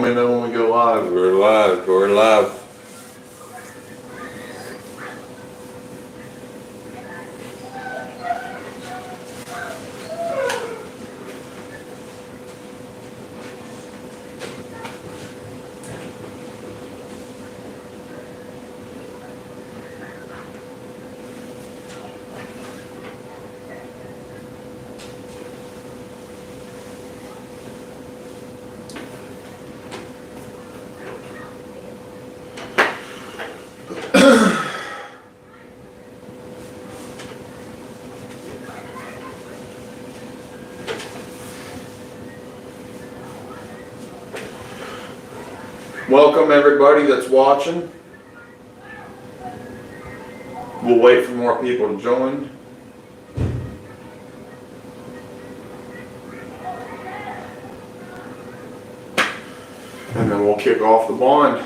me know when we go live. We're live. We're live. Welcome everybody that's watching. We'll wait for more people to join. And then we'll kick off the blind.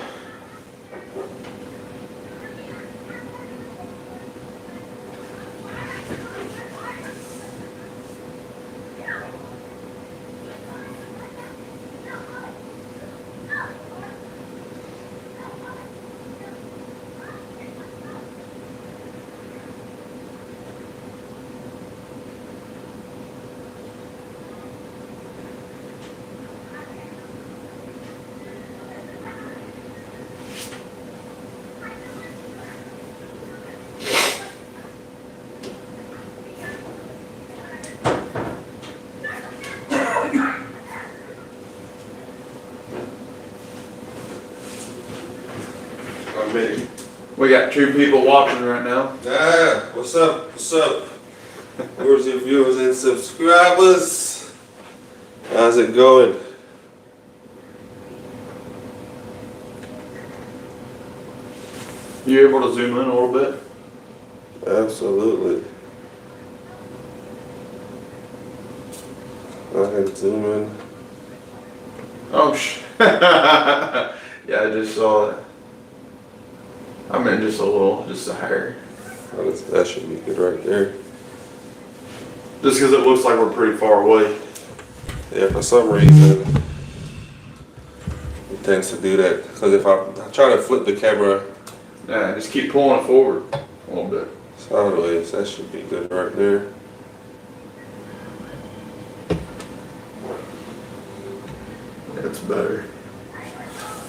We got 2 people watching right now. Ah, what's up? What's up? Where's your viewers and subscribers? How's it going? You able to zoom in a little bit? Absolutely. Go ahead and zoom in. Oh, yeah, I just saw it. I mean, just a hair. That should be good right there. Just because it looks like we're pretty far away. Yeah, for some reason it tends to do that. Because if I try to flip the camera Yeah, just keep pulling it forward a little bit. sideways, that should be good right there. That's better.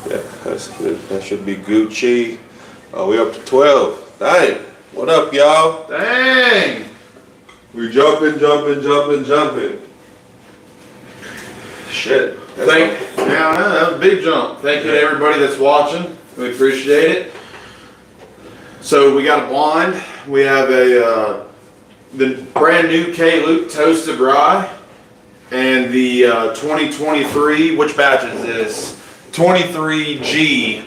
Yeah, that's good. That should be Gucci. Oh, we up to 12. Dang. What up, y'all? Dang! We jumping. Shit. Yeah, I know, that was a big jump. Thank you to everybody that's watching. We appreciate it. So we got a blind. We have the brand new K-Luke Toasted Rye and the 2023, which batch is this? 23G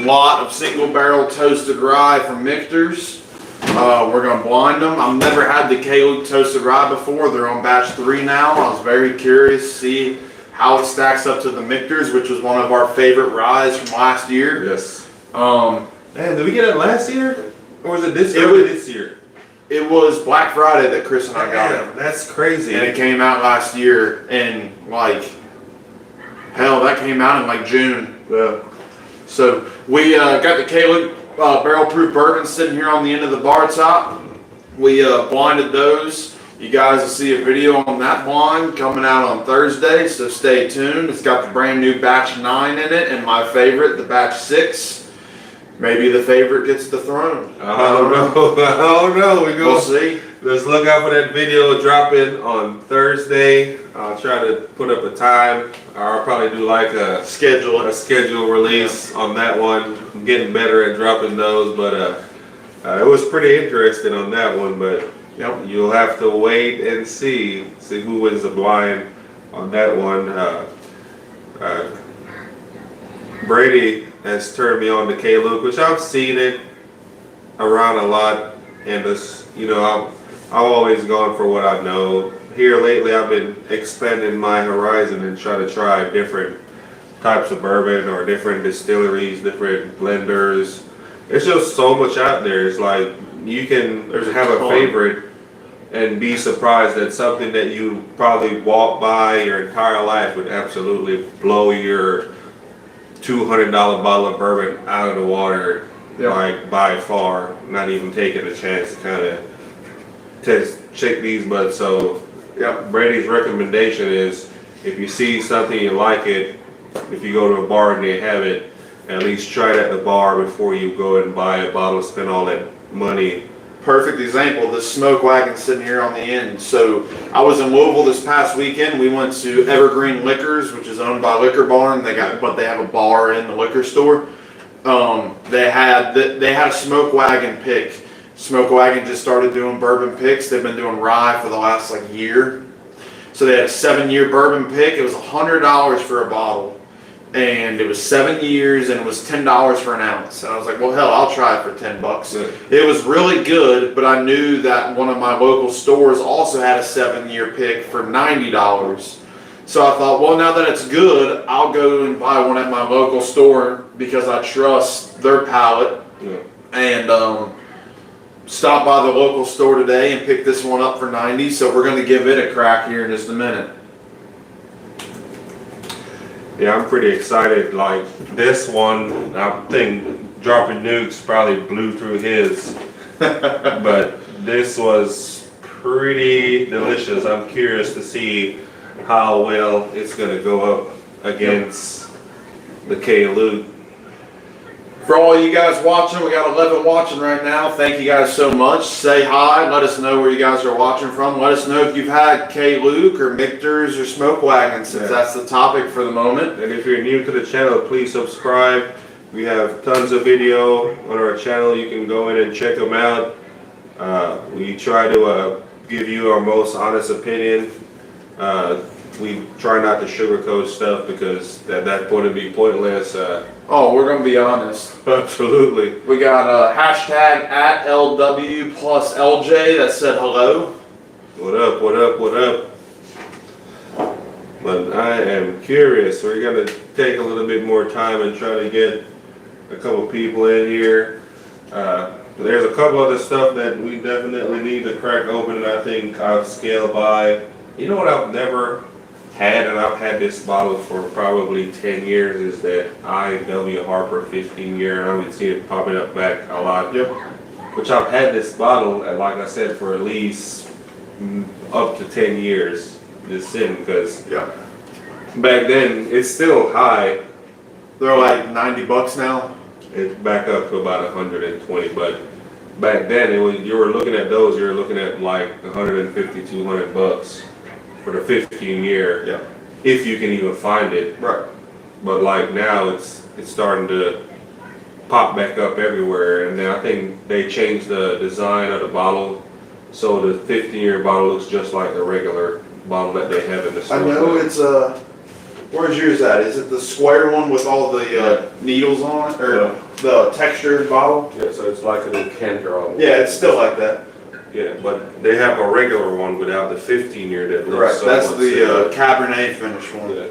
lot of single barrel toasted rye from Michter's. We're gonna blind them. I've never had the K-Luke Toasted Rye before. They're on batch 3 now. I was very curious to see how it stacks up to the Michter's, which was one of our favorite ryes from last year. Yes. Man, did we get it last year? Or was it this year? This year. It was Black Friday that Chris and I got it. That's crazy. And it came out last year in hell, that came out in like June. Yeah. So we got the K-Luke barrel proof bourbon sitting here on the end of the bar top. We blinded those. You guys will see a video on that blind coming out on Thursday, so stay tuned. It's got the brand new batch 9 in it, and my favorite, the batch 6. Maybe the favorite gets the throne. I don't know. We'll see. Let's look out for that video dropping on Thursday. I'll try to put up a time. I'll probably do like a schedule release on that one. I'm getting better at dropping those, but it was pretty interesting on that one. But yep, you'll have to wait and see who wins the blind on that one. Brady has turned me on to K-Luke, which I've seen it around a lot, and this, I've always gone for what I know. Here lately, I've been expanding my horizon and trying to try different types of bourbon or different distilleries, different blenders. It's just so much out there. It's like you can have a favorite, and be surprised that something that you probably walk by your entire life would absolutely blow your $200 bottle of bourbon out of the water, like by far, not even taking a chance to kind of check these. But so, Brady's recommendation is if you see something you like it, if you go to a bar and they have it, at least try it at the bar before you go and buy a bottle, spend all that money. Perfect example, the smoke wagon sitting here on the end. So I was in Louisville this past weekend. We went to Evergreen Liquors, which is owned by Liquor Barn. They have a bar in the liquor store. They had a smoke wagon pick. Smoke wagon just started doing bourbon picks. They've been doing rye for the last year. So they had a 7-year bourbon pick. It was $100 for a bottle. And it was 7 years, and it was $10 for an ounce. And I was like, well, hell, I'll try it for $10. Yeah. It was really good, but I knew that one of my local stores also had a 7-year pick for $90. So I thought, well, now that it's good, I'll go and buy one at my local store because I trust their palate. Yeah. And stop by the local store today and pick this one up for $90. So we're going to give it a crack here in just a minute. Yeah, I'm pretty excited. Like this one, I think Dropping Nukes probably blew through his, but this was pretty delicious. I'm curious to see how well it's gonna go up against the K Luke. For all you guys watching, we got 11 watching right now. Thank you guys so much. Say hi. Let us know where you guys are watching from. Let us know if you've had K Luke or Michter's or Smoke Wagon, since that's the topic for the moment. And if you're new to the channel, please subscribe. We have tons of video on our channel. You can go in and check them out. We try to give you our most honest opinion. We try not to sugarcoat stuff because at that point it'd be pointless. Oh, we're gonna be honest. Absolutely. We got a hashtag at LW plus LJ that said hello. What up, what up, what up? But I am curious. We're gonna take a little bit more time and try to get a couple people in here. There's a couple other stuff that we definitely need to crack open, and I think I've scaled by. You know what I've never had, and I've had this bottle for probably 10 years, is that I.W. Harper 15 year, and I would see it popping up back a lot. Yep. Which I've had this bottle, and like I said, for at least up to 10 years, just sitting, because back then, it's still high. They're like $90 now. It's back up to about 120, but back then, you were looking at those, you were looking at like 150, 200 bucks. For the 15 year, if you can even find it. Right. But like now, it's starting to pop back up everywhere, and then I think they changed the design of the bottle, so the 15-year bottle looks just like the regular bottle that they have in the store. I know it's where's yours at? Is it the square one with all the needles on it, or the textured bottle? Yeah, so it's like a decanter almost. Yeah, it's still like that. Yeah, but they have a regular one without the 15-year that looks Right, so that's much the Cabernet finish one. Yeah.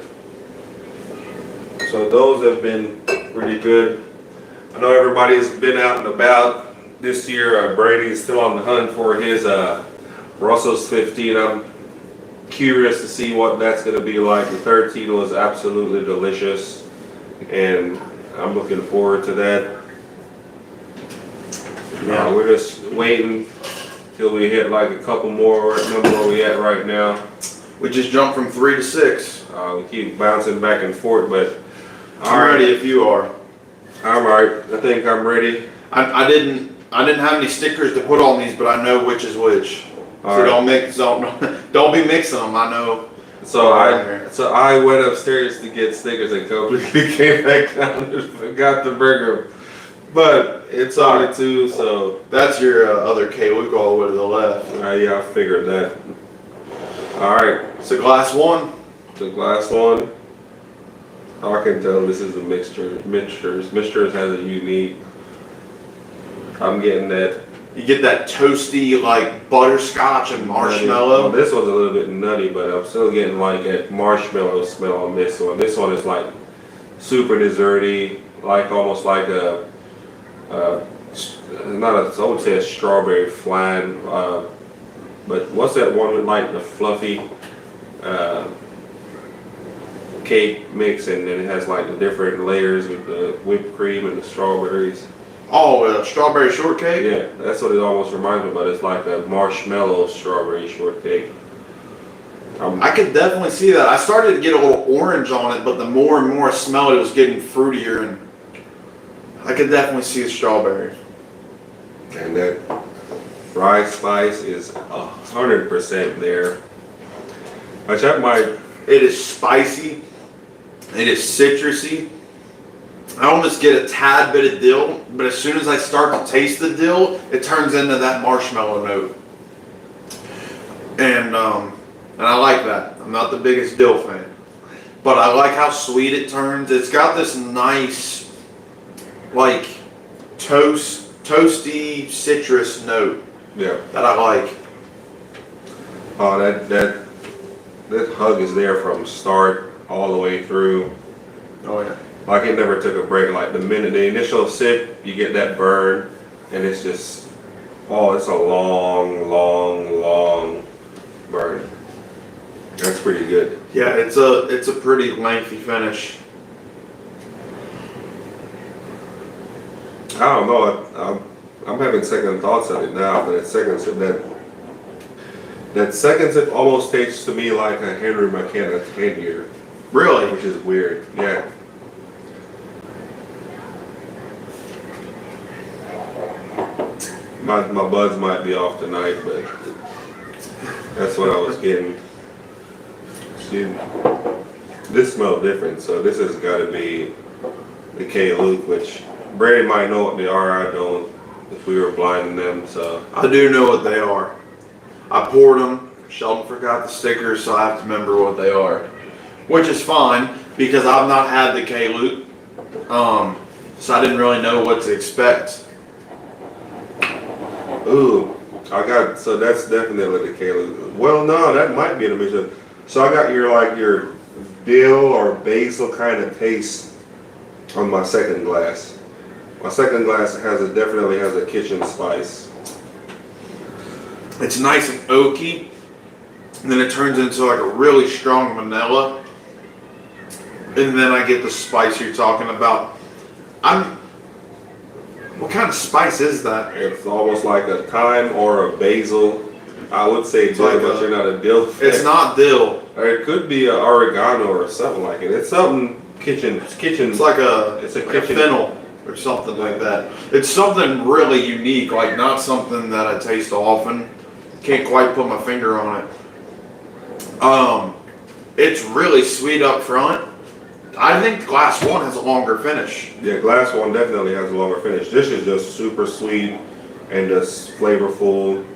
So those have been pretty good. I know everybody's been out and about this year. Brady's still on the hunt for his Russell's 15. I'm curious to see what that's going to be like. The 13 was absolutely delicious, and I'm looking forward to that. Yeah, we're just waiting till we hit like a couple more. What number are we at right now? We just jumped from 3 to 6. We keep bouncing back and forth, but I'm ready if you are. I'm right. I think I'm ready. I didn't have any stickers to put on these, but I know which is which. All So right. don't be mixing them. I know. So I went upstairs to get stickers and completely came back down and forgot to bring them. But it's only 2, so That's your other K Luke all the way to the left. yeah, I figured that. All right, So glass 1. the glass one. I can tell this is a mixture. Mixtures has a unique. I'm getting that. You get that toasty like butterscotch and marshmallow. Well, this one's a little bit nutty, but I'm still getting like a marshmallow smell on this one. This one is like super desserty, like almost like I would say a strawberry flan. But what's that one with like the fluffy cake mix, and then it has like the different layers with the whipped cream and the strawberries? Oh, strawberry shortcake? Yeah, that's what it almost reminds me of, but it's like a marshmallow strawberry shortcake. I could definitely see that. I started to get a little orange on it, but the more and more I smelled it, it was getting fruitier, and I could definitely see the strawberry. And that fried spice is 100% there. Which that might. It is spicy. It is citrusy. I almost get a tad bit of dill, but as soon as I start to taste the dill, it turns into that marshmallow note. And I like that. I'm not the biggest dill fan, but I like how sweet it turns. It's got this nice, like, toasty citrus note. Yeah. That I like. Oh, that hug is there from start all the way through. Oh yeah. Like it never took a break. Like the initial sip, you get that burn, and it's just, it's a long burn. That's pretty good. Yeah, it's a pretty lengthy finish. I don't know. I'm having second thoughts on it now, but that second sip almost tastes to me like a Henry McKenna 10-year, Really? which is weird. Yeah. My buds might be off tonight, but that's what I was getting. See, this smells different, so this has got to be the K. Luke, which Brady might know what they are. I don't, if we were blinding them. So I do know what they are. I poured them. Sheldon forgot the stickers, so I have to remember what they are, which is fine because I've not had the K. Luke, so I didn't really know what to expect. ooh, so that's definitely the K. Luke. Well, no, that might be in a mixture. So I got your dill or basil kind of taste on my second glass. My second glass definitely has a kitchen spice. It's nice and oaky, and then it turns into like a really strong vanilla, and then I get the spice you're talking about. What kind of spice is that? It's almost like a thyme or a basil. I would say dill, like but you're not a dill fan. It's not dill. Or it could be an oregano or something like it. It's something kitchen. It's like a kitchen fennel or something like that. It's something really unique, like not something that I taste often. Can't quite put my finger on it. It's really sweet up front. I think glass one has a longer finish. Yeah, glass one definitely has a longer finish. This is just super sweet and just flavorful.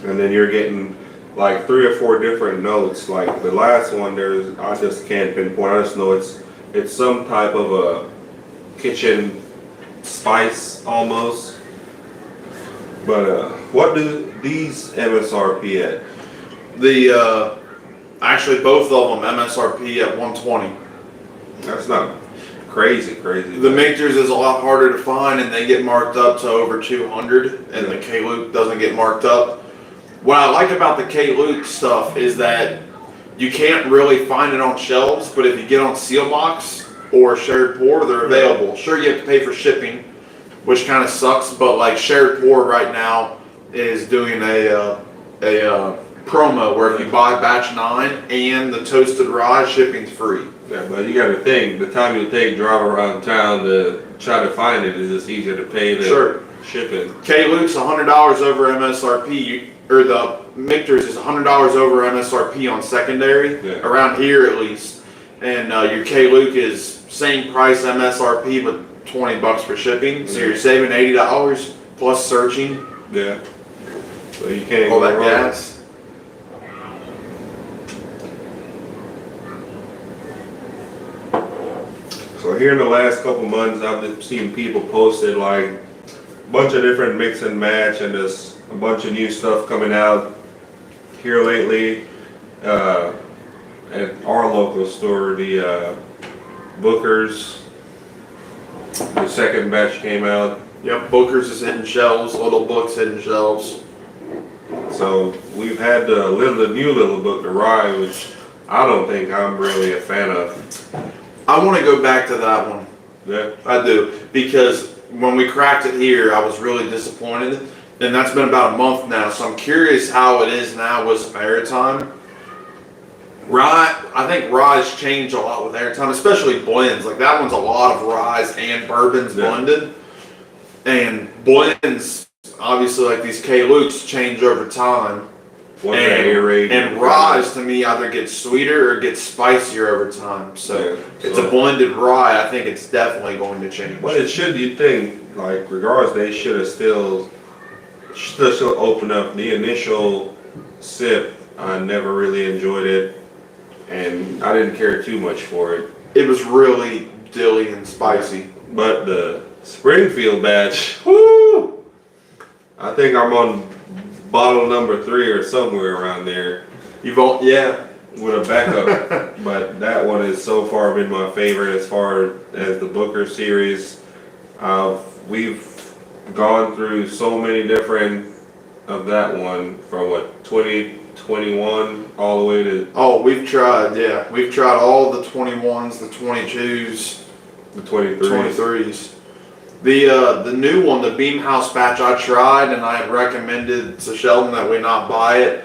And then you're getting like 3 or 4 different notes. Like the last one, I just can't pinpoint. I just know it's some type of a kitchen spice almost. But what do these MSRP at? Actually both of them MSRP at 120. That's not crazy. The Majors is a lot harder to find, and they get marked up to over 200, and the K. Luke doesn't get marked up. What I like about the K. Luke stuff is that you can't really find it on shelves, but if you get on Seal Box or Shared Pour, they're available. Sure, you have to pay for shipping, which kind of sucks, but like Shared Pour right now is doing a promo where if you buy batch 9 and the toasted rye, shipping's free. Yeah, but you got to think, the time you take drive around town to try to find it is just easier to pay the shipping. K. Luke's $100 over MSRP, or the Michter's is $100 over MSRP on secondary, around here at least. And your K. Luke is same price MSRP, but $20 for shipping. So you're saving $80 plus searching. Yeah. So you can't all go that wrong. gas. So here in the last couple months, I've been seeing people posted like a bunch of different mix and match, and there's a bunch of new stuff coming out here lately. At our local store, the Booker's, the second batch came out. Yep, Booker's is hitting shelves, Little Book's hitting shelves. So So we've had the new little book, the rye, which I don't think I'm really a fan of. I want to go back to that one. Yeah. I do, because when we cracked it here, I was really disappointed, and that's been about a month now. So I'm curious how it is now with some airtime. Rye, I think rye's changed a lot with airtime, especially blends. Like that one's a lot of ryes and bourbons blended, and blends obviously like these K Lukes change over time. And ryes to me either get sweeter or get spicier over time. So it's a blended rye. I think it's definitely going to change. Well, it should. You think like regardless, they should have still open up the initial sip. I never really enjoyed it, and I didn't care too much for it. It was really dilly and spicy. But the Springfield batch, whoo! I think I'm on bottle number 3 or somewhere around there. Yeah. With a backup. But that one has so far been my favorite as far as the Booker series. We've gone through so many different of that one from 2021 all the way to... Oh, we've tried, yeah. We've tried all the 21s, the 22s. The 23s. The new one, the Beam House batch, I tried and I had recommended to Sheldon that we not buy it.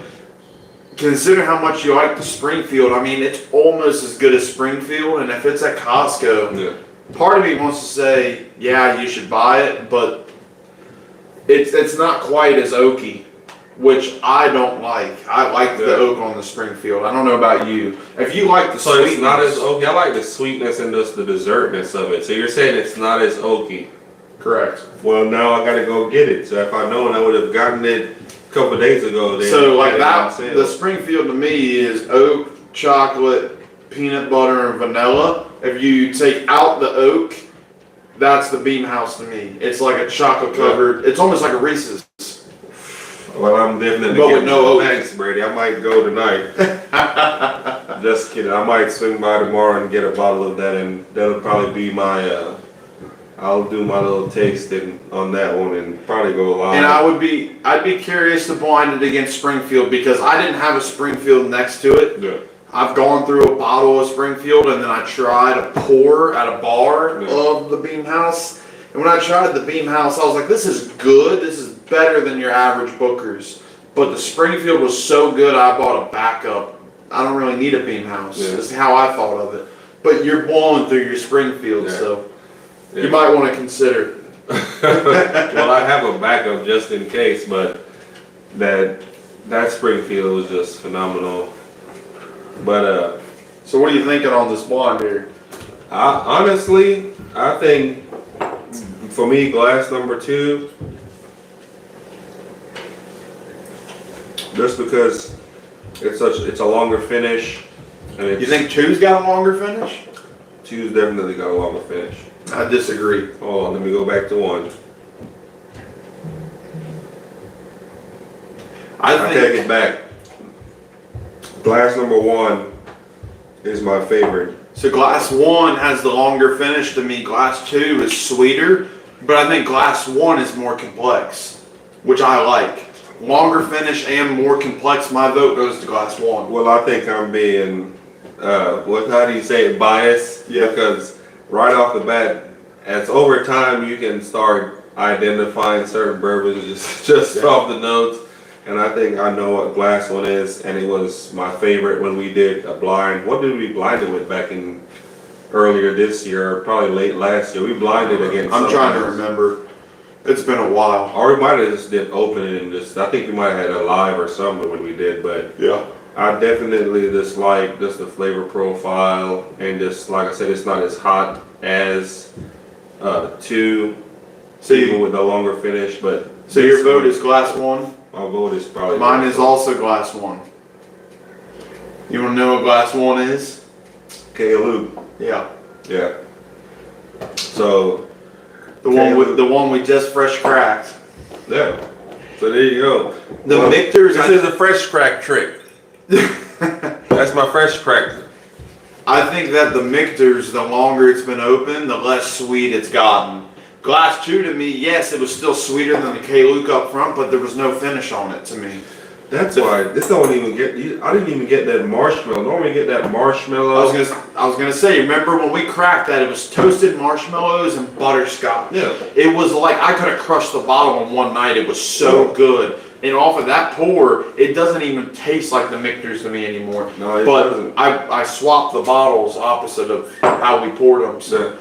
Consider how much you like the Springfield. I mean, it's almost as good as Springfield, and if it's at Costco, part of me wants to say, yeah, you should buy it, but it's not quite as oaky, which I don't like. I like the oak on the Springfield. I don't know about you. If you like the sweetness. It's not as oaky. I like the sweetness and just the dessertness of it. So you're saying it's not as oaky. Correct. Well, now I gotta go get it. So if I'd known, I would have gotten it a couple of days ago. So like that, the Springfield to me is oak, chocolate, peanut butter, and vanilla. If you take out the oak, that's the Beam House to me. It's like a chocolate covered. It's almost like a Reese's. Well, I'm definitely getting thanks, Brady. I might go tonight. Just kidding. I might swing by tomorrow and get a bottle of that, and that'll probably be my. I'll do my little tasting on that one and probably go live. And I'd be curious to blind it against Springfield because I didn't have a Springfield next to it. Yeah. I've gone through a bottle of Springfield and then I tried a pour at a bar of the Beam House. And when I tried the Beam House, I was like, this is good. This is better than your average Booker's. But the Springfield was so good, I bought a backup. I don't really need a Beam House. Yeah. That's how I thought of it. But you're blowing through your Springfield, so you might want to consider. Well, I have a backup just in case, but that Springfield was just phenomenal. But so what are you thinking on this blonde here? Honestly, I think for me, glass number 2, just because it's a longer finish. And you think 2's got a longer finish? 2's definitely got a longer finish. I disagree. Hold on, let me go back to 1. I take it back. Glass number 1 is my favorite. So glass 1 has the longer finish to me. Glass 2 is sweeter, but I think glass 1 is more complex, which I like. Longer finish and more complex. My vote goes to glass 1. Well, I think I'm being, how do you say it, biased? Yeah. Because right off the bat, as over time, you can start identifying certain bourbons just off the notes. And I think I know what glass 1 is, and it was my favorite when we did a blind. What did we blind it with back in earlier this year, or probably late last year? We blinded against. I'm trying to remember. It's been a while. Or we might have just did open it and just. I think we might have had a live or something when we did, but yeah. I definitely just like just the flavor profile, and just like I said, it's not as hot as 2, even with the longer finish. But so your vote is glass 1. My vote is probably. Mine is also glass 1. You want to know what glass 1 is? K Luke. Yeah. Yeah. So. The one we just fresh cracked. Yeah. So there you go. The Michter's. This is a fresh crack trick. That's my fresh crack. I think that the Michter's, the longer it's been open, the less sweet it's gotten. Glass 2 to me, yes, it was still sweeter than the K Luke up front, but there was no finish on it to me. That's why this don't even get. I didn't even get that marshmallow. Normally get that marshmallow. I was gonna say, remember when we cracked that? It was toasted marshmallows and butterscotch. Yeah. It was like I could have crushed the bottle in one night. It was so good. And off of that pour, it doesn't even taste like the Michter's to me anymore. No, it but doesn't. I swapped the bottles opposite of how we poured them. So,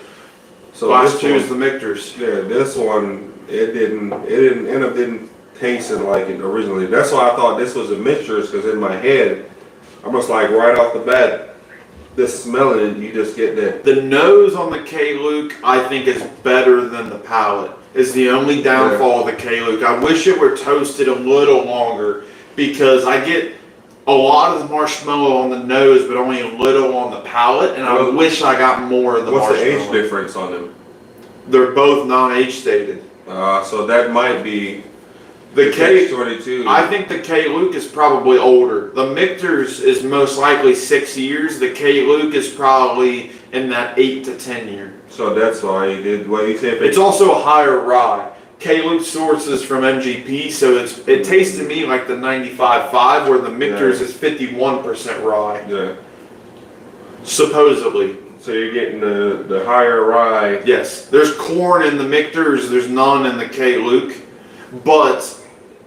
So last this two is one, the Michter's. yeah, this one it didn't end up didn't tasting like it originally. That's why I thought this was a Michter's, because in my head, almost like right off the bat, this smelling it, you just get that. The nose on the K-Luke, I think, is better than the palate. Is the only downfall of the K-Luke. I wish it were toasted a little longer, because I get a lot of the marshmallow on the nose, but only a little on the palate, and I wish I got more of the What's marshmallow. the age difference on them? They're both non-age stated. So that might be The K, 22. I think the K-Luke is probably older. The Michter's is most likely 6 years. The K-Luke is probably in that 8 to 10 year. So that's why you did what you said. It's also a higher rye. K-Luke sources from MGP, so it tastes to me like the 95.5, where the Michter's is 51% rye. Yeah. Supposedly. So you're getting the higher rye. Yes. There's corn in the Michter's, there's none in the K-Luke. But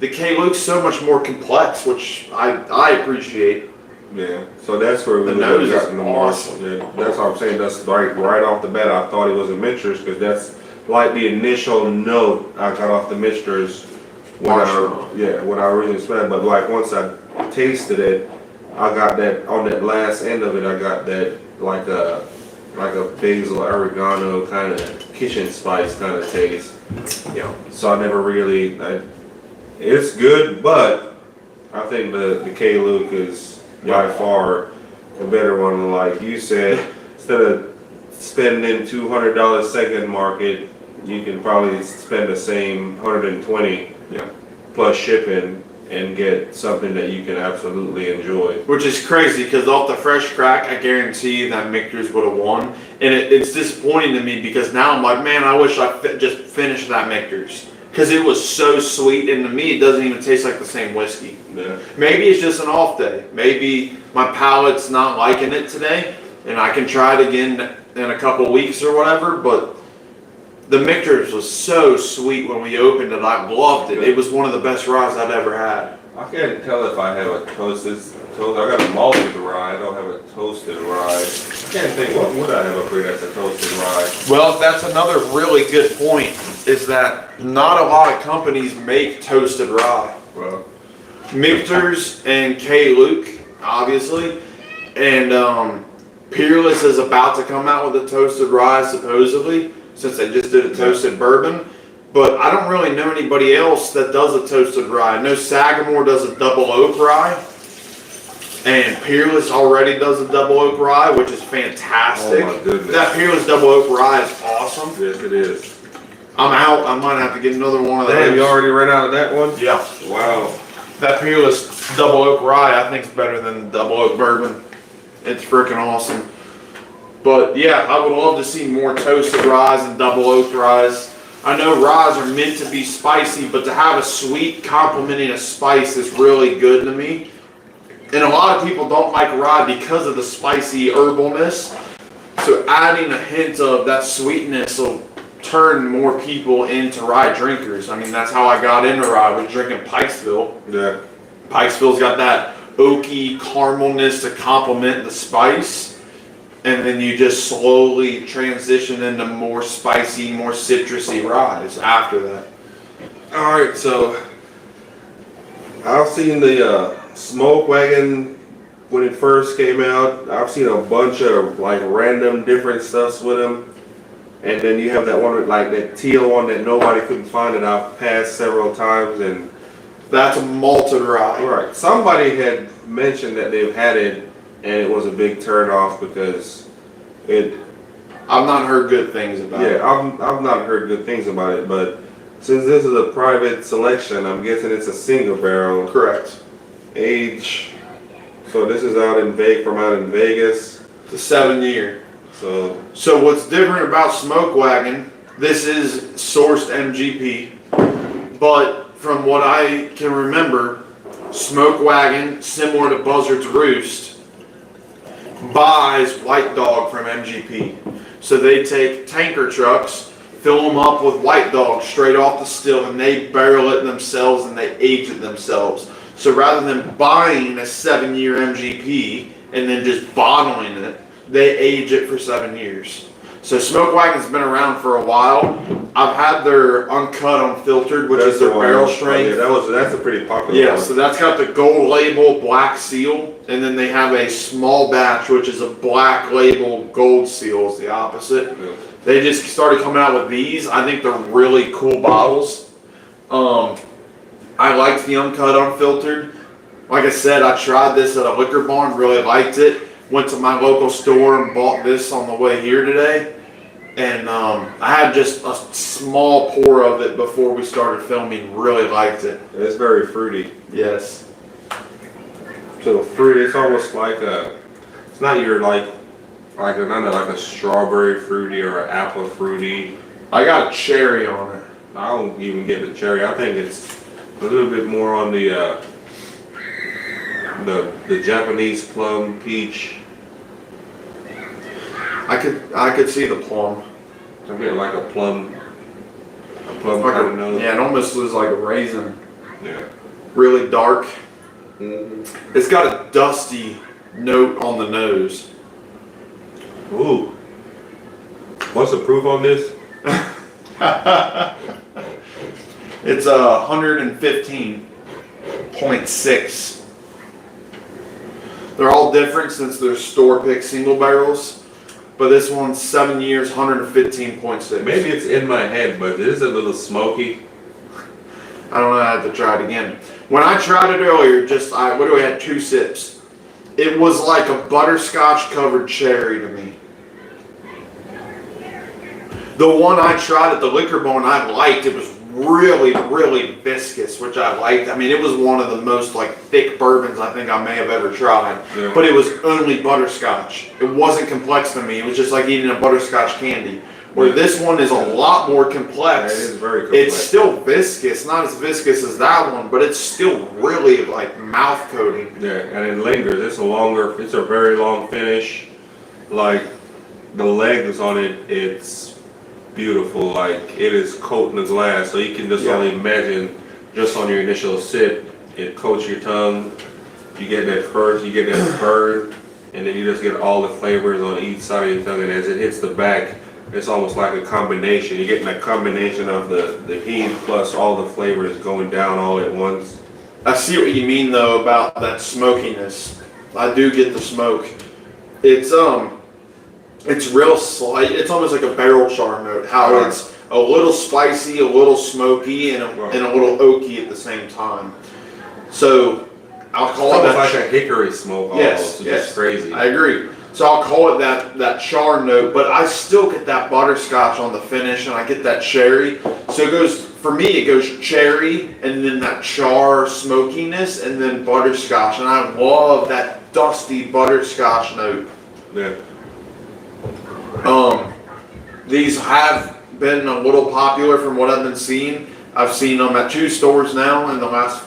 the K-Luke's so much more complex, which I appreciate. Yeah, so that's where The we nose is gotten the awesome. Yeah, that's what I'm saying. That's right off the bat. I thought it was a Michter's, because that's like the initial note I got off the Michter's when I originally smelled it. But like once I tasted it, I got that on that last end of it. I got that like a basil oregano kind of kitchen spice kind of taste. Yeah. So I never really. It's good, but I think the K-Luke is by far a better one. Like you said, instead of spending $200 second market, you can probably spend the same 120 plus shipping and get something that you can absolutely enjoy. Which is crazy, because off the fresh crack, I guarantee you that Michter's would have won. And it's disappointing to me, because now I'm like, man, I wish I just finished that Michter's. Because it was so sweet, and to me, it doesn't even taste like the same whiskey. Yeah. Maybe it's just an off day. Maybe my palate's not liking it today, and I can try it again in a couple weeks or whatever, but the Michter's was so sweet when we opened it. I loved it. It was one of the best ryes I've ever had. I can't tell if I have a toasted. I got a malted rye. I don't have a toasted rye. I can't think. What would I have up here that's a toasted rye? Well, that's another really good point, is that not a lot of companies make toasted rye. Well, Michter's and K-Luke, obviously, and Peerless is about to come out with a toasted rye, supposedly, since they just did a toasted bourbon. But I don't really know anybody else that does a toasted rye. I know Sagamore does a double oak rye, and Peerless already does a double oak rye, which is fantastic. Oh my goodness. That Peerless double oak rye is awesome. yes, it is. I'm out. I might have to get another one of those. Damn, you already ran out of that one? Yeah. Wow. That Peerless double oak rye, I think, is better than the double oak bourbon. It's freaking awesome. But yeah, I would love to see more toasted ryes and double oak ryes. I know ryes are meant to be spicy, but to have a sweet complementing a spice is really good to me. And a lot of people don't like rye because of the spicy herbalness. So adding a hint of that sweetness will turn more people into rye drinkers. I mean, that's how I got into rye, was drinking Pikesville. Yeah. Pikesville's got that oaky caramelness to complement the spice. And then you just slowly transition into more spicy, more citrusy ryes after that. All right, so I've seen the Smoke Wagon when it first came out. I've seen a bunch of like random different stuffs with them, and then you have that one with like that teal one that nobody couldn't find that I've passed several times, and That's a malted rye. right. Somebody had mentioned that they've had it, and it was a big turn off because it. I've not heard good things about it. Yeah, I've not heard good things about it, but since this is a private selection, I'm guessing it's a single barrel. Correct. Age. So this is out in Vegas. It's a 7 year. So what's different about Smoke Wagon, this is sourced MGP, but from what I can remember, Smoke Wagon, similar to Buzzard's Roost, buys White Dog from MGP. So they take tanker trucks, fill them up with White Dog straight off the still, and they barrel it themselves and they age it themselves. So rather than buying a 7-year MGP and then just bottling it, they age it for 7 years. So Smoke Wagon's been around for a while. I've had their uncut unfiltered, which is their barrel strength. Yeah, that's a pretty popular Yeah, one. so that's got the gold label, black seal, and then they have a small batch, which is a black label, gold seal is the opposite. Yeah. They just started coming out with these. I think they're really cool bottles. I liked the uncut unfiltered. Like I said, I tried this at a liquor barn, really liked it. Went to my local store and bought this on the way here today. And I had just a small pour of it before we started filming. Really liked it. It's very fruity. Yes. So fruity, it's almost like it's not your like a strawberry fruity or an apple fruity. I got a cherry on it. I don't even get the cherry. I think it's a little bit more on the Japanese plum peach. I could see the plum. I mean, like a plum Like kind of nose. yeah, it almost looks like a raisin. Yeah. Really dark. Mm-hmm. It's got a dusty note on the nose. Ooh. What's the proof on this? It's 115.6. They're all different since they're store pick single barrels, but this one's 7 years, 115.6. Maybe it's in my head, but it is a little smoky. I don't know. I have to try it again. When I tried it earlier, I literally had 2 sips. It was like a butterscotch covered cherry to me. The one I tried at the liquor barn I liked. It was really, really viscous, which I liked. I mean, it was one of the most like thick bourbons I think I may have ever tried. Yeah. But it was only butterscotch. It wasn't complex to me. It was just like eating a butterscotch candy. Where this one is a lot more complex. Yeah, it is very complex. It's still viscous, not as viscous as that one, but it's still really like mouth coating. Yeah, and it lingers. It's a very long finish. Like the legs on it, it's beautiful. Like it is coating the glass, so you can just only imagine just on your initial sip, it coats your tongue. You get that burn, and then you just get all the flavors on each side of your tongue. And as it hits the back, it's almost like a combination. You're getting that combination of the heat plus all the flavors going down all at once. I see what you mean though about that smokiness. I do get the smoke. It's real slight. It's almost like a barrel char note. How it's a little spicy, a little smoky, and a little oaky at the same time. So I'll call it that. It's like a hickory smoke almost. It's just crazy. I agree. So I'll call it that char note, but I still get that butterscotch on the finish, and I get that cherry. So it goes cherry, and then that char smokiness, and then butterscotch, and I love that dusty butterscotch note. Yeah. These have been a little popular from what I've been seeing. I've seen them at 2 stores now in the last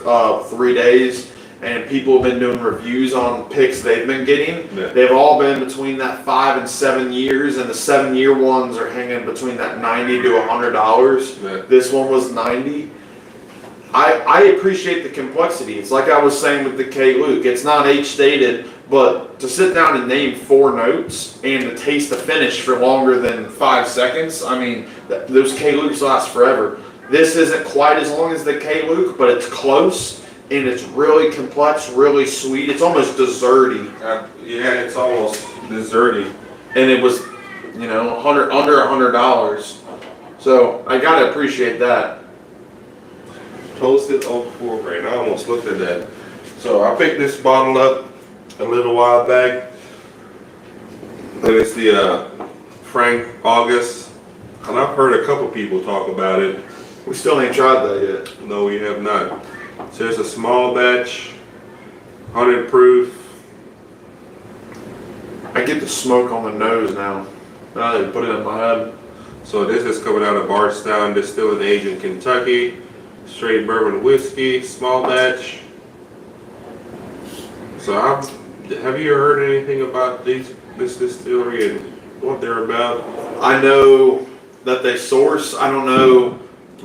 3 days. And people have been doing reviews on picks they've been getting. Yeah. They've all been between that 5 and 7 years, and the 7-year ones are hanging between that $90 to $100. Yeah. This one was $90. I appreciate the complexity. It's like I was saying with the K. Luke. It's not age stated, but to sit down and name 4 notes and to taste the finish for longer than 5 seconds, I mean, those K. Lukes last forever. This isn't quite as long as the K. Luke, but it's close. And it's really complex, really sweet. It's almost desserty. Yeah, it's almost desserty. And it was, under $100. So I gotta appreciate that. Toasted oak pour grain. I almost looked at that. So I picked this bottle up a little while back. And it's the Frank August. And I've heard a couple people talk about it. We still ain't tried that yet. No, we have not. So it's a small batch, 100 proof. I get the smoke on the nose now. Now they put it in my head. So this is coming out of Bardstown Distilled and Aged in Kentucky. Straight bourbon whiskey, small batch. Have you heard anything about this distillery and what they're about? I know that they source. I don't know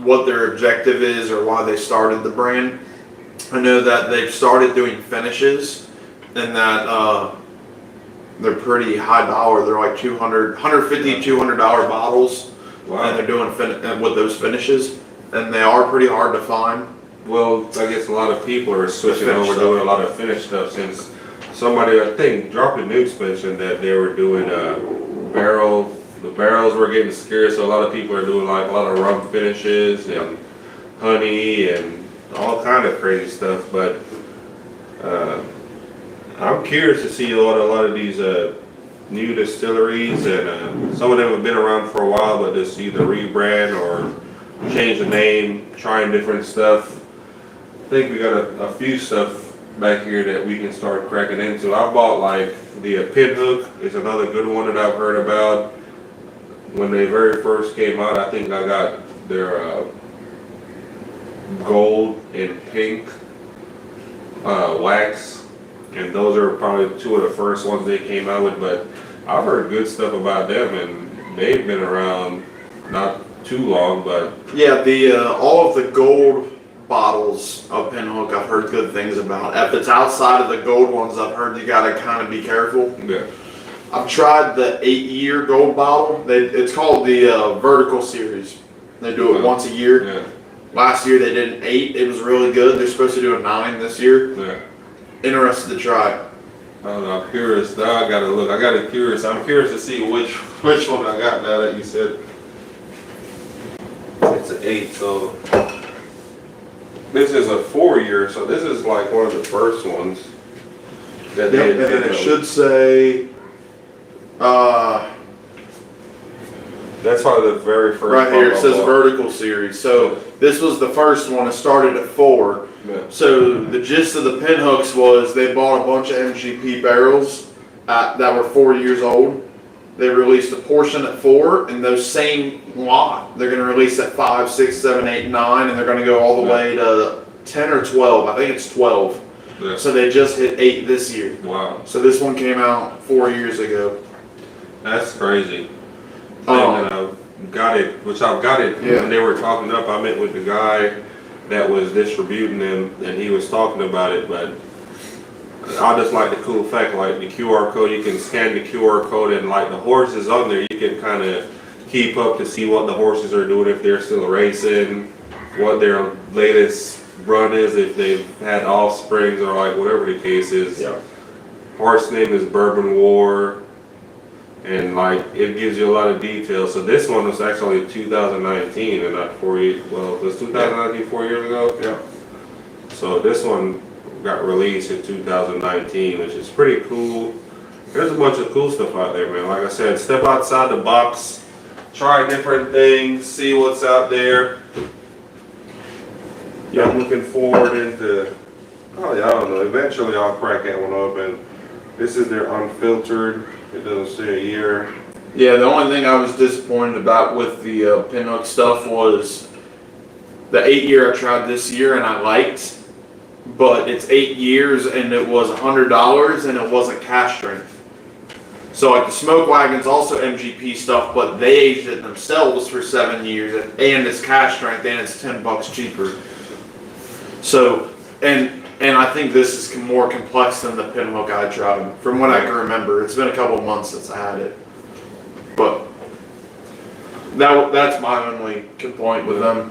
what their objective is or why they started the brand. I know that they've started doing finishes and that they're pretty high dollar. They're like $200 bottles. Wow. And they're doing with those finishes, and they are pretty hard to find. Well, I guess a lot of people are switching over stuff. doing a lot of finished stuff since somebody, I think, dropped a news mentioned that they were doing the barrels were getting scarce, so a lot of people are doing like a lot of rum finishes and honey and all kind of crazy stuff. But I'm curious to see what a lot of these new distilleries, and some of them have been around for a while, but just either rebrand or change the name, trying different stuff. I think we got a few stuff back here that we can start cracking into. I bought like the Pinhook is another good one that I've heard about. When they very first came out, I think I got their gold and pink wax, and those are probably two of the first ones they came out with. But I've heard good stuff about them, and they've been around not too long. But yeah, the all of the gold bottles of Pinhook I've heard good things about. If it's outside of the gold ones, I've heard you gotta kind of be careful. yeah, I've tried the 8-year gold bottle. It's called the Vertical Series. They do it once a year. yeah, Last year they did an 8. It was really good. They're supposed to do a 9 this year. yeah. Interested to try. I don't know, I'm curious. Now I gotta look. I'm curious to see which one I got now that you said it's an 8. So this is a 4-year. So this is like one of the first ones that they And then it should say, that's probably the very first right here, it one I says bought. Vertical Series. So this was the first one. It started at 4. Yeah. So the gist of the Pinhooks was they bought a bunch of MGP barrels that were 4 years old. They released a portion at 4, and those same lot they're going to release at 5, 6, 7, 8, 9, and they're going to go all the way to 10 or 12. I think it's 12. Yeah. So they just hit 8 this year. Wow, So this one came out 4 years ago. that's crazy. Um, And I've got it. Yeah. When they were talking up, I met with the guy that was distributing them, and he was talking about it. But I just like the cool fact, like the QR code. You can scan the QR code, and like the horses on there, you can kind of keep up to see what the horses are doing, if they're still racing, what their latest run is, if they've had offsprings or like whatever the case is. Yeah. Horse name is Bourbon War. And like it gives you a lot of details. So this one was actually 2019 and not 4 years. Well, it was 2019 4 years ago. Yeah. So this one got released in 2019, which is pretty cool. There's a bunch of cool stuff out there, man. Like I said, step outside the box, try different things, see what's out there. Yeah, I'm looking forward into. Oh yeah, I don't know. Eventually, I'll crack that one open. This is their unfiltered. It doesn't say a year. Yeah, the only thing I was disappointed about with the Pinhook stuff was the 8-year I tried this year and I liked, but it's 8 years and it was $100 and it wasn't cash strength. So like the Smoke Wagon's also MGP stuff, but they aged it themselves for 7 years and it's cash strength and it's $10 cheaper. So, and I think this is more complex than the Pinhook I tried, from what I can remember. It's been a couple of months since I had it. But that's my only complaint with them.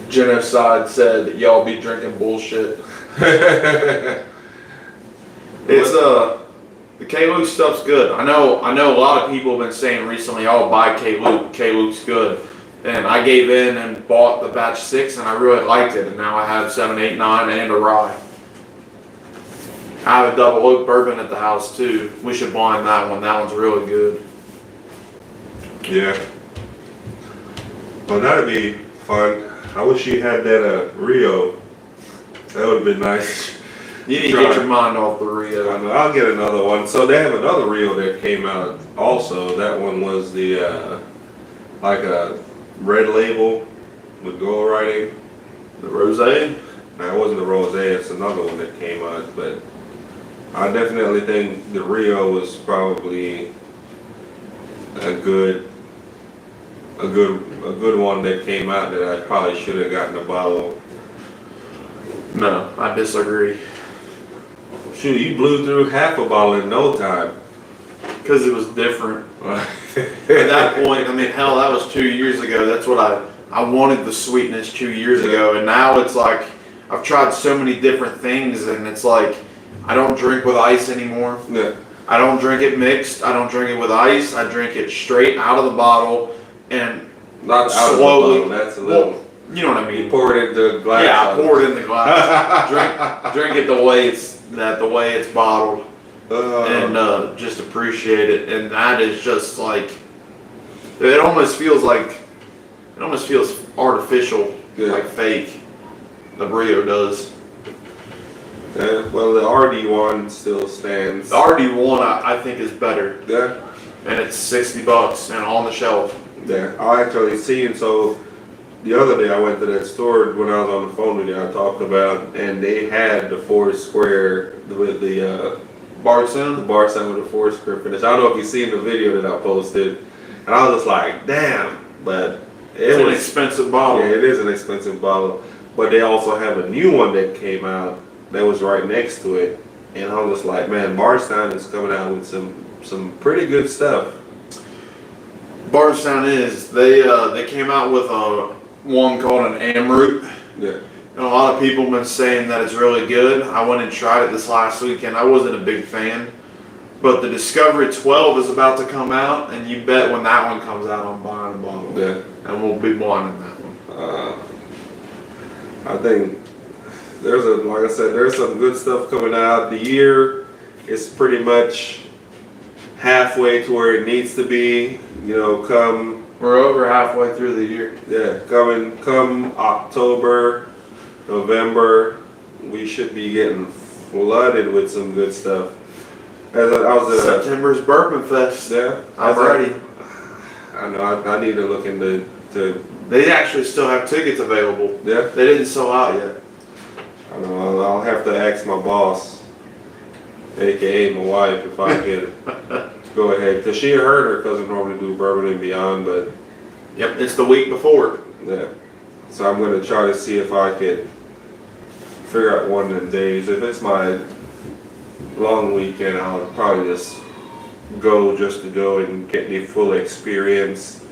Genocide said that y'all be drinking bullshit. It's the K-Luke stuff's good. I know a lot of people have been saying recently, "Oh, buy K-Luke. K-Luke's good." And I gave in and bought the batch 6 and I really liked it. And now I have 7, 8, 9 and a rye. I have a double oak bourbon at the house too. We should blind that one. That one's really good. Yeah. Well, that'd be fun. I wish you had that Rio. That would have been nice. You need to get your mind off the Rio. I know, I'll get another one. So they have another Rio that came out also. That one was the like a red label with gold writing. The rosé? Now it wasn't the rosé; it's another one that came out. But I definitely think the Rio was probably a good one that came out that I probably should have gotten a bottle. No, I disagree. Shoot, you blew through half a bottle in no time. Because it was different. At that point, I mean, hell, that was 2 years ago. That's what I wanted the sweetness 2 years ago. And now it's like, I've tried so many different things and it's like, I don't drink with ice anymore. Yeah. I don't drink it mixed. I don't drink it with ice. I drink it straight out of the bottle and Not slowly. out of the bottle, that's a little. Well, you know what I mean? You pour it into the glass. Yeah, I pour it in the glass. drink it the way it's bottled. And just appreciate it, and that is just like it almost feels artificial, Yeah. like fake. The Rio does. Yeah, well, the RD one still stands. The RD1 I think is better, Yeah, and it's $60 and on the shelf. yeah. I actually seen, so the other day I went to that store when I was on the phone with you. I talked about, and they had the 4 square with the Bar sound. bar sign with the 4 square finish. I don't know if you've seen the video that I posted, and I was just like, damn. But It's an expensive bottle. Yeah, it is an expensive bottle. But they also have a new one that came out that was right next to it, and I was just like, man, Barstown is coming out with some pretty good stuff. Bardstown is they came out with one called an Amroot. Yeah. And a lot of people have been saying that it's really good. I went and tried it this last weekend. I wasn't a big fan. But the Discovery 12 is about to come out, and you bet when that one comes out, I'm buying a bottle. Yeah. And we'll be blinding that one. I think like I said, there's some good stuff coming out. The year is pretty much halfway to where it needs to be. You know, We're over halfway through the year. Yeah, come October, November, we should be getting flooded with some good stuff. September's Bourbon Fest. Yeah, I'm ready. I know. I need to look into. They actually still have tickets available. Yeah. They didn't sell out yet. I know. I'll have to ask my boss, aka my wife, if I could go ahead, because she heard her cousin normally do Bourbon and Beyond, but Yep, it's the week before. yeah. So I'm gonna try to see if I could figure out one of the days. If it's my long weekend, I'll probably just go to go and get the full experience.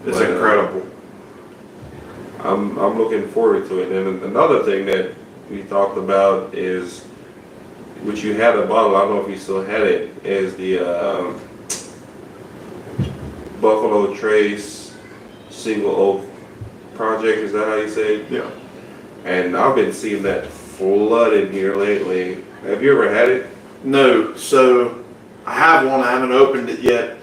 It's But, incredible. I'm looking forward to it. And another thing that we talked about is, which you had a bottle, I don't know if you still had it, is the Buffalo Trace Single Oak Project. Is that how you say it? Yeah. And I've been seeing that flooded here lately. Have you ever had it? No, so I have one. I haven't opened it yet.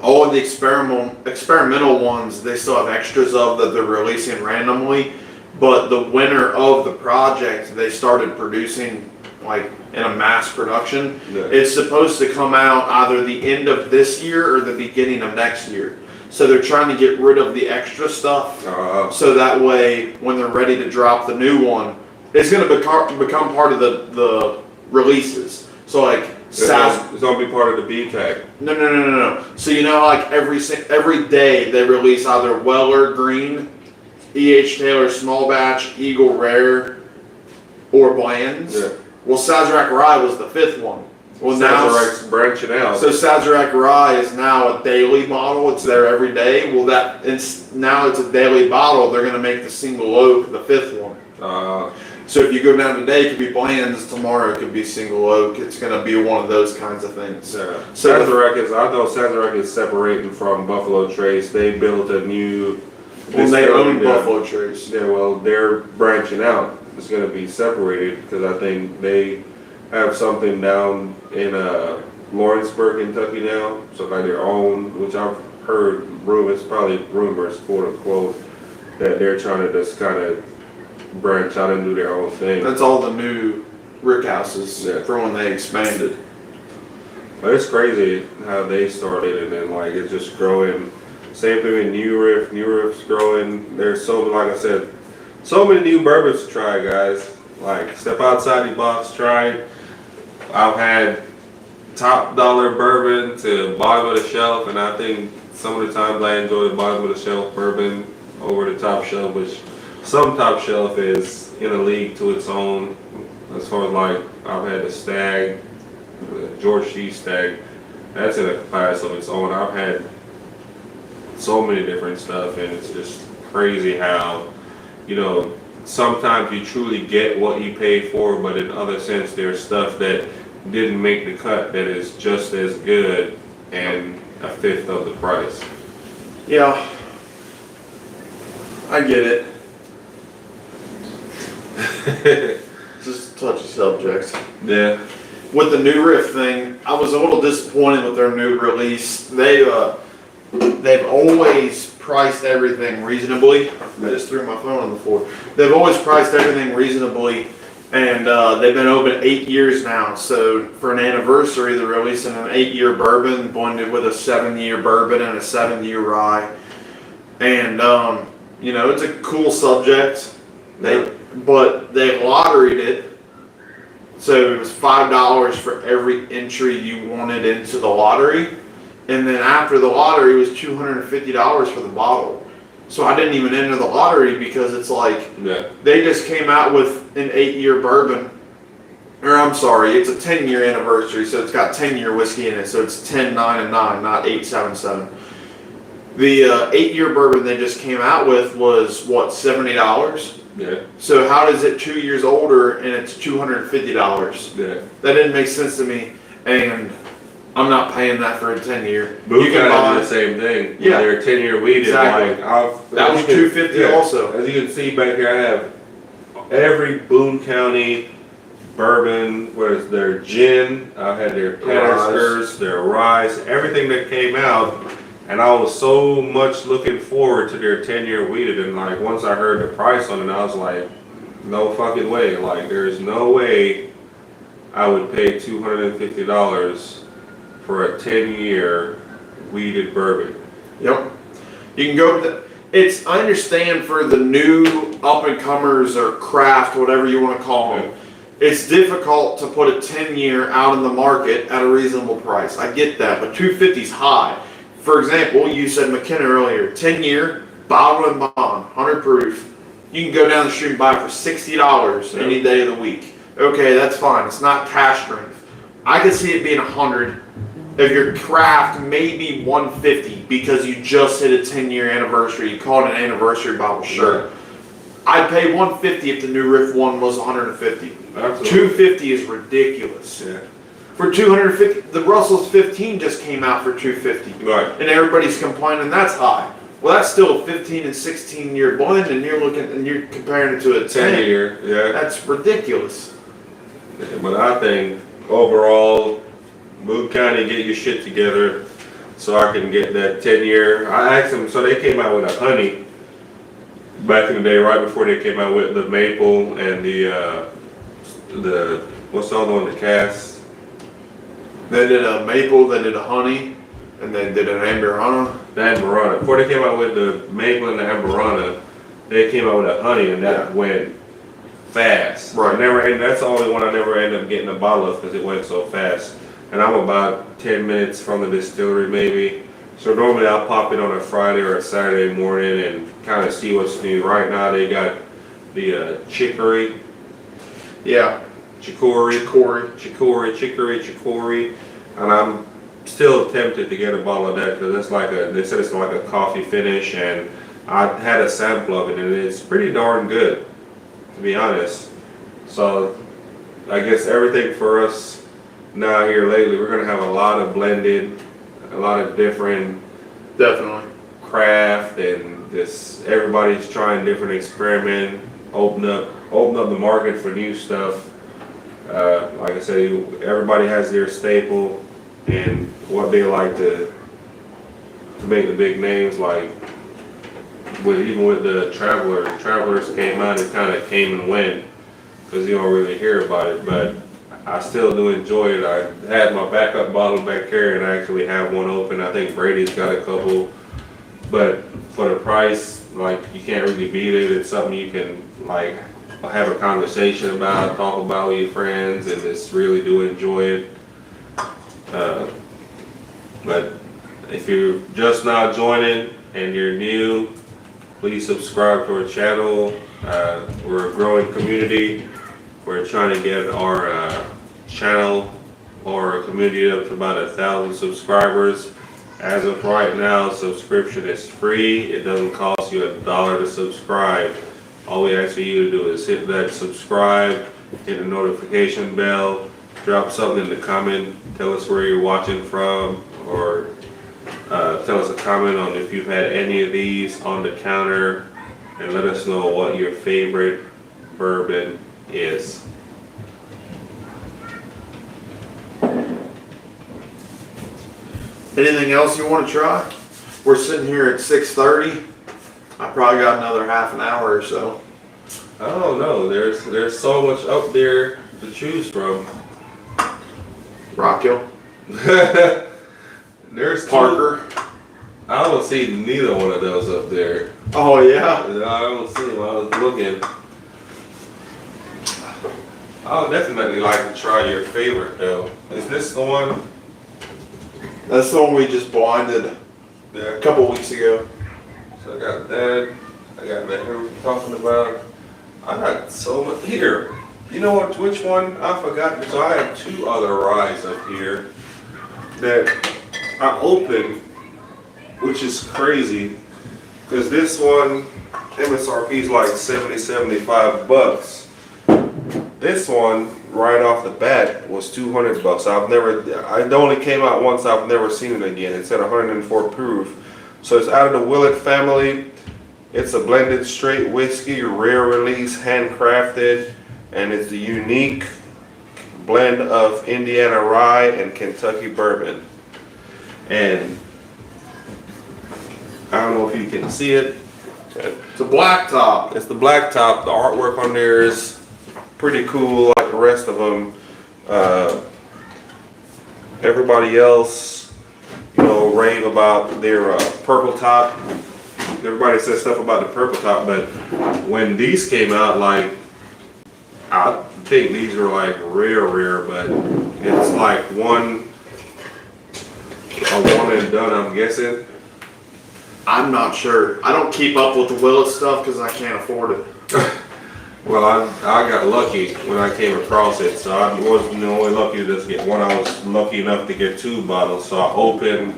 All of the experimental ones, they still have extras of that they're releasing randomly. But the winner of the project, they started producing like in a mass production. Yeah. It's supposed to come out either the end of this year or the beginning of next year. So they're trying to get rid of the extra stuff. So that way, when they're ready to drop the new one, it's going to become part of the releases. So like It's gonna be part of the B tag. No. So you know, like every day they release either Weller Green, E.H. Taylor Small Batch, Eagle Rare, or Blends. Yeah. Well, Sazerac Rye was the 5th one. Well, Sazerac's branching out. So Sazerac Rye is now a daily bottle. It's there every day. Well, now it's a daily bottle. They're gonna make the single oak the 5th one. So if you go down today, it could be Blends. Tomorrow it could be single oak. It's going to be one of those kinds of things. Yeah. So I know Sazerac is separating from Buffalo Trace. They built a new. They own Buffalo Trace. Yeah, well, they're branching out. It's going to be separated because I think they have something down in Lawrenceburg, Kentucky now. So like their own, which I've heard rumors, probably rumors, quote unquote, that they're trying to just kind of branch out and do their own thing. That's all the new rick houses from when they expanded. But it's crazy how they started and then like it's just growing. Same thing with New Riff. New Riff's growing. There's so, like I said, So many new bourbons to try, guys. Like, step outside the box, try it. I've had top dollar bourbon to bottom of the shelf, and I think some of the times I enjoy the bottom of the shelf bourbon over the top shelf, which some top shelf is in a league to its own. As far as like, I've had the Stag, the George T. Stag, that's in a class of its own. I've had so many different stuff, and it's just crazy how, you know, sometimes you truly get what you pay for, but in other sense, there's stuff that didn't make the cut that is just as good and a fifth of the price. Yeah, I get it. Just a touchy subject. Yeah. With the new riff thing, I was a little disappointed with their new release. They've always priced everything reasonably. I just threw my phone on the floor. They've always priced everything reasonably, and they've been open 8 years now. So for an anniversary, they're releasing an 8-year bourbon blended with a 7-year bourbon and a 7-year rye. And you know, it's a cool subject. But they lotteried it, so it was $5 for every entry you wanted into the lottery, and then after the lottery it was $250 for the bottle. So I didn't even enter the lottery because it's like they just came out with an 8-year bourbon, or I'm sorry, it's a 10-year anniversary, so it's got 10-year whiskey in it, so it's 10, 9, and 9, not 8, 7, 7. The 8-year bourbon they just came out with was what, $70? Yeah. So how is it 2 years older and it's $250? Yeah. That didn't make sense to me, and I'm not paying that for a 10-year. You can buy the same thing. Yeah. They're 10-year weeded. Exactly. Like, that was $250 also. As you can see back here, I have every Boone County bourbon, whether it's their gin, I've had their Tannisters, their rye, everything that came out. And I was so much looking forward to their 10-year weeded, and like once I heard the price on it, I was like, no fucking way. Like, there's no way I would pay $250 for a 10-year weeded bourbon. Yep. You can go. I understand for the new up and comers or craft, whatever you want to call them. It's difficult to put a 10-year out in the market at a reasonable price. I get that, but $250 is high. For example, you said McKenna earlier, 10-year, bottle and bond, 100 proof. You can go down the street and buy it for $60 any day of the week. Okay, that's fine. It's not cash strength. I could see it being 100. If your craft, maybe 150 because you just hit a 10-year anniversary. You call it an anniversary bottle, sure. I'd pay 150 if the new Riff one was 150. Absolutely. 250 is ridiculous. Yeah. For 250, the Russell's 15 just came out for 250. Right. And everybody's complaining that's high. Well, that's still a 15 and 16-year blend, and you're comparing it to a 10-year. Yeah. That's ridiculous. Yeah, but I think overall, Boone County, get your shit together so I can get that 10-year. I asked them, so they came out with a honey back in the day, right before they came out with the maple and the what's the other one, the cask. They did a maple, they did a honey, and they did an amburana. The amburana. Before they came out with the maple and the amburana, they came out with a honey, and that went fast. Right. And that's the only one I never ended up getting a bottle of because it went so fast. And I'm about 10 minutes from the distillery, maybe. So normally I'll pop in on a Friday or a Saturday morning and kind of see what's new. Right now they got the chicory. Yeah. Chicory, and I'm still tempted to get a bottle of that because it's like they said it's like a coffee finish, and I had a sample of it and it's pretty darn good, to be honest. So I guess everything for us now here lately, we're gonna have a lot of blended, a lot of different, definitely craft, and just everybody's trying different experiment, open up the market for new stuff. Like I said, everybody has their staple and what they like to make the big names. Like even with the Travelers came out, it kind of came and went because you don't really hear about it. But I still do enjoy it. I had my backup bottle back here, and I actually have one open. I think Brady's got a couple, but for the price, like you can't really beat it. It's something you can like have a conversation about, talk about with your friends, and just really do enjoy it. But if you're just now joining and you're new, please subscribe to our channel. We're a growing community. We're trying to get our channel or community up to about 1,000 subscribers. As of right now, subscription is free. It doesn't cost you $1 to subscribe. All we ask for you to do is hit that subscribe, hit the notification bell, drop something in the comment, tell us where you're watching from, or tell us a comment on if you've had any of these on the counter, and let us know what your favorite bourbon is. Anything else you want to try? We're sitting here at 6:30. I probably got another half an hour or so. I don't know. There's so much up there to choose from. Rock Hill, There's Parker. I don't see neither one of those up there. Oh yeah. I don't see them. I was looking. I would definitely like to try your favorite though. Is this the one? That's the one we just blinded Yeah. a couple weeks ago. So I got that. I got that here we're talking about. I got so much here. You know what? Which one? I forgot. So I have two other ryes up here that I opened, which is crazy because this one MSRP is like 75 bucks. This one right off the bat was 200 bucks. It only came out once. I've never seen it again. It's at 104 proof. So it's out of the Willett family. It's a blended straight whiskey, rare release, handcrafted, and it's a unique blend of Indiana rye and Kentucky bourbon. And I don't know if you can see it. It's a black top. It's the black top. The artwork on there is pretty cool, like the rest of them. Everybody else, rave about their purple top. Everybody says stuff about the purple top, but when these came out, like, I think these were like rare, but it's like a one and done, I'm guessing. I'm not sure. I don't keep up with the Willet stuff because I can't afford it. Well, I got lucky when I came across it, so I wasn't only lucky to just get one. I was lucky enough to get 2 bottles, so I opened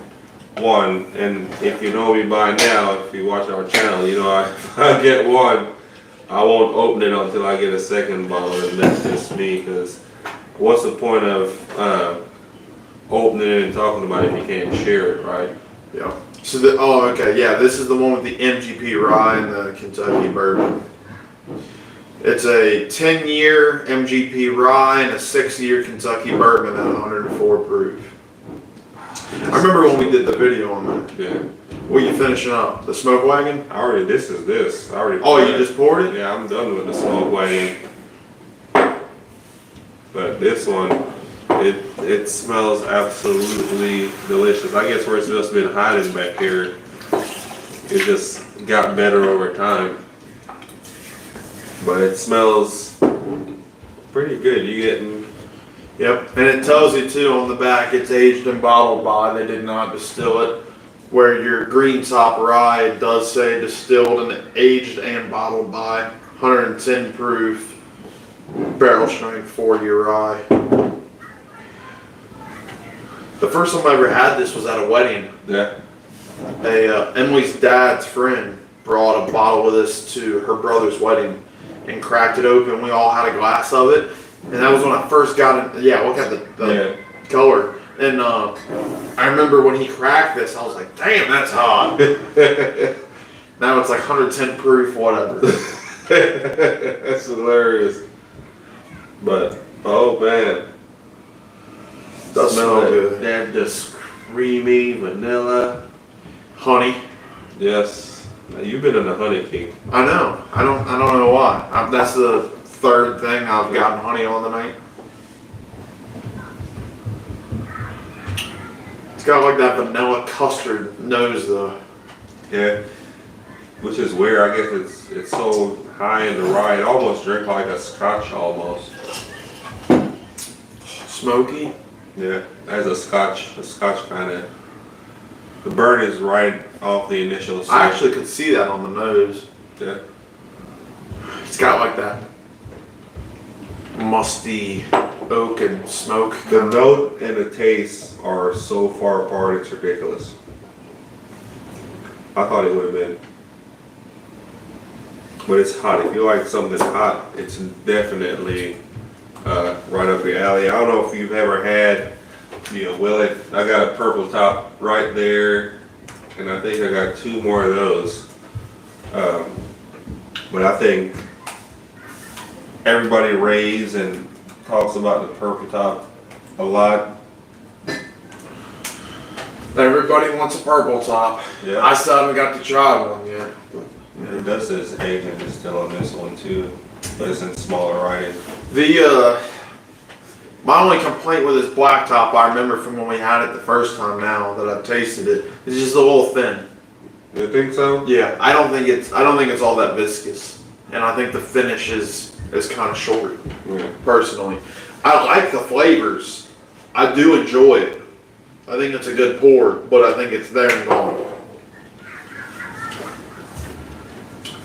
one. And if you know me by now, if you watch our channel, if I get one, I won't open it until I get a second bottle, and that's just me. Because what's the point of opening it and talking about it if you can't share it, right? Yeah. So okay, yeah, this is the one with the MGP rye and the Kentucky bourbon. It's a 10-year MGP rye and a 6-year Kentucky bourbon at 104 proof. I remember when we did the video on that. Yeah. What are you finishing up? The smoke wagon? This is this. I already. Oh, you just poured it? Yeah, I'm done with the smoke wagon. But this one, it smells absolutely delicious. I guess where it's just been hiding back here, it just got better over time. But it smells pretty good. You getting? Yep, and it tells you too on the back it's aged and bottled by. They did not distill it. Where your green top rye, it does say distilled and aged and bottled by 110 proof, barrel strength 4-year rye. The first time I ever had this was at a wedding. Yeah. Emily's dad's friend brought a bottle of this to her brother's wedding and cracked it open. We all had a glass of it, and that was when I first got it. Yeah, look at the color. And I remember when he cracked this, I was like, damn, that's hot. Now it's like 110 proof, whatever. That's hilarious. But, oh man. Does smell good. That just creamy vanilla. Honey. Yes. Now, you've been in the honey king. I know. I don't know why. That's the third thing I've gotten honey on the night. It's got like that vanilla custard nose though. Yeah. which is weird. I guess it's so high in the rye. It almost drink like a scotch almost. Smoky. Yeah, as a scotch kind of. The burn is right off the initial. I actually could see that on the nose. Yeah. It's got like that musty oak and smoke. The note and the taste are so far apart, it's ridiculous. I thought it would have been. But it's hot. If you like something hot, it's definitely right up your alley. I don't know if you've ever had, Willet. I got a purple top right there, and I think I got 2 more of those. But I think everybody raves and talks about the purple top a lot. Everybody wants a purple top. Yeah. I still haven't got to try one yet. It does says agent is still on this one too, but it's in smaller writing. My only complaint with this black top, I remember from when we had it the first time now that I've tasted it, is just a little thin. You think so? Yeah, I don't think it's all that viscous. And I think the finish is kind of short, personally. I like the flavors. I do enjoy it. I think it's a good pour, but I think it's there and gone.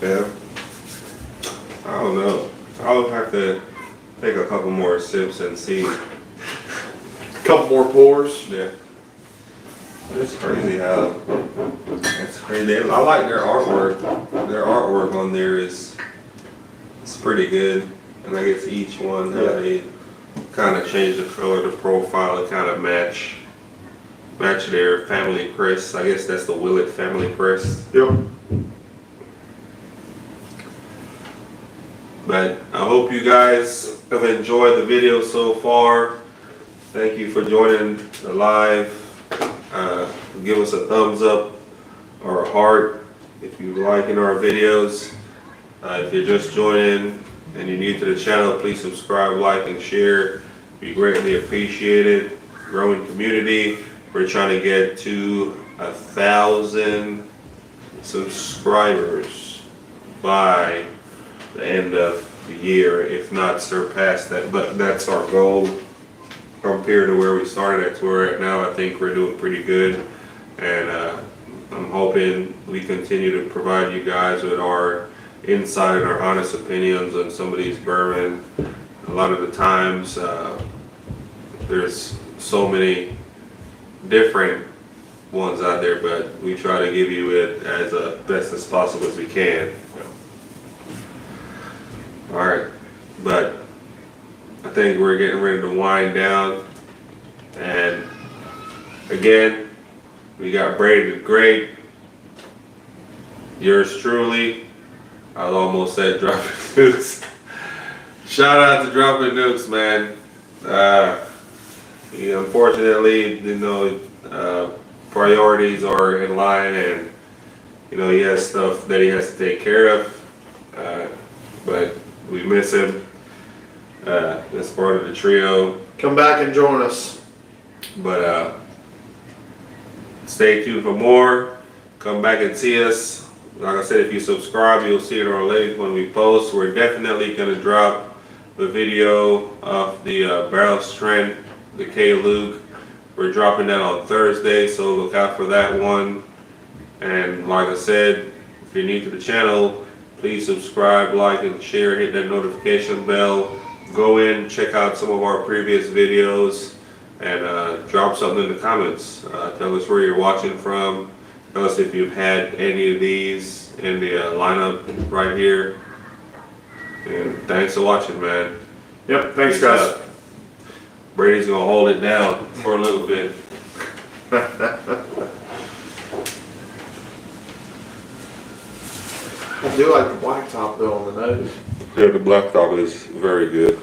Yeah. I don't know. I'll have to take a couple more sips and see. Couple more pours. Yeah. It's crazy how. It's crazy. I like their artwork. Their artwork on there it's pretty good. And I guess each one they kind of change the color, the profile, to kind of match their family crest. I guess that's the Willet family crest. Yep. But I hope you guys have enjoyed the video so far. Thank you for joining the live. Give us a thumbs up or a heart if you're liking our videos. If you're just joining and you're new to the channel, please subscribe, like, and share. We greatly appreciate it. Growing community. We're trying to get to 1,000 subscribers by the end of the year, if not surpass that. But that's our goal compared to where we started at to where we're at now. I think we're doing pretty good, and I'm hoping we continue to provide you guys with our insight and our honest opinions on some of these bourbon. A lot of the times there's so many different ones out there, but we try to give you it as best as possible as we can. All right, but I think we're getting ready to wind down. And again, we got Brady the Great. Yours truly. I almost said Dropping Nukes. Shout out to Dropping Nukes, man. Unfortunately, priorities are in line, and he has stuff that he has to take care of. But we miss him. That's part of the trio. Come back and join us. But stay tuned for more. Come back and see us. Like I said, if you subscribe, you'll see it on our link when we post. We're definitely going to drop the video of the barrel strength, the K Luke. We're dropping that on Thursday, so look out for that one. And like I said, if you're new to the channel, please subscribe, like, and share. Hit that notification bell. Go in, check out some of our previous videos, and drop something in the comments. Tell us where you're watching from. Tell us if you've had any of these in the lineup right here. And thanks for watching, man. Yep, thanks guys. Brady's gonna hold it down for a little bit. I do like the black top though on the nose. Yeah, the black top is very good.